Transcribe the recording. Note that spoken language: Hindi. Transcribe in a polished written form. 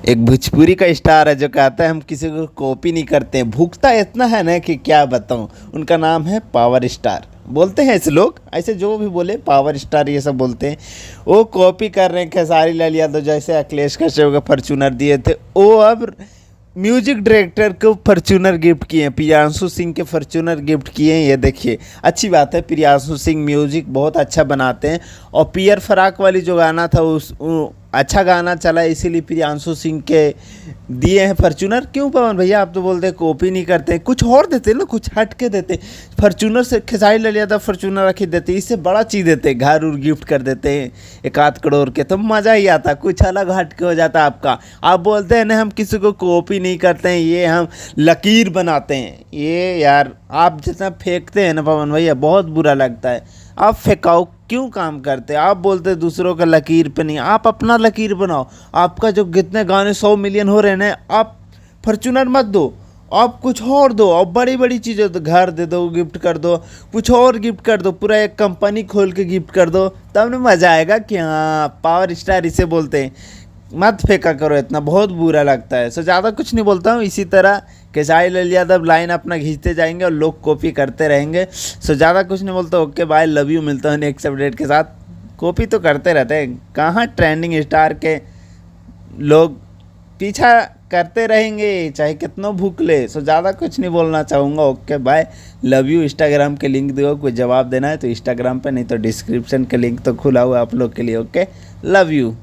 एक भोजपुरी का स्टार है जो कहता है हम किसी को कॉपी नहीं करते हैं। भूखता इतना है ना कि क्या बताऊं। उनका नाम है पावर स्टार। बोलते हैं ऐसे लोग, ऐसे जो भी बोले पावर स्टार ये सब बोलते हैं। वो कॉपी कर रहे हैं खेसारी लाल यादव जैसे अखिलेश कश्यप को फॉर्च्यूनर दिए थे, वो अब म्यूजिक डायरेक्टर को फॉर्च्यूनर गिफ्ट किए हैं। प्रियांशु सिंह के फॉर्च्यूनर गिफ्ट किए हैं। ये देखिए अच्छी बात है, प्रियांशु सिंह म्यूजिक बहुत अच्छा बनाते हैं। और पियर फराक वाली जो गाना था अच्छा गाना चला, इसीलिए प्रियांशु सिंह के दिए हैं फॉर्च्यूनर। क्यों पवन भैया आप तो बोलते हैं कॉपी नहीं करते, कुछ और देते ना, कुछ हट के देते। फॉर्च्यूनर से खेसारी लाल यादव फॉर्च्यूनर रख देते, इससे बड़ा चीज़ देते, घर उर गिफ्ट कर देते हैं 1-8 करोड़ के, तो मज़ा ही आता, कुछ अलग हट के हो जाता आपका। आप बोलते हैं ना हम किसी को कॉपी नहीं करते हैं, ये हम लकीर बनाते हैं। ये यार आप जितना फेंकते हैं ना पवन भैया, बहुत बुरा लगता है। आप फेंकाओ क्यों काम करते हैं? आप बोलते हैं दूसरों का लकीर पे नहीं, आप अपना लकीर बनाओ। आपका जो कितने गाने 100 मिलियन हो रहे हैं ना, आप फॉर्च्यूनर मत दो, आप कुछ और दो। और बड़ी बड़ी चीज़ें तो घर दे दो, गिफ्ट कर दो, कुछ और गिफ्ट कर दो, पूरा एक कंपनी खोल के गिफ्ट कर दो, तब ना मज़ा आएगा कि हाँ पावर स्टार इसे बोलते हैं। मत फेंका करो इतना, बहुत बुरा लगता है। सो ज़्यादा कुछ नहीं बोलता हूँ। इसी तरह खेसारी लाल यादव लाइन अपना खींचते जाएंगे और लोग कॉपी करते रहेंगे। सो ज़्यादा कुछ नहीं बोलता। Okay bye, love you. मिलता हूँ नेक्स्ट अपडेट के साथ। कॉपी तो करते रहते हैं, कहाँ ट्रेंडिंग स्टार के लोग पीछा करते रहेंगे चाहे कितनों भूख ले। सो ज़्यादा कुछ नहीं बोलना चाहूँगा। Okay bye, love you. Instagram के लिंक दो, कोई जवाब देना है तो इंस्टाग्राम पे, नहीं तो डिस्क्रिप्शन के लिंक तो खुला हुआ है आप लोग के लिए। Okay, love you.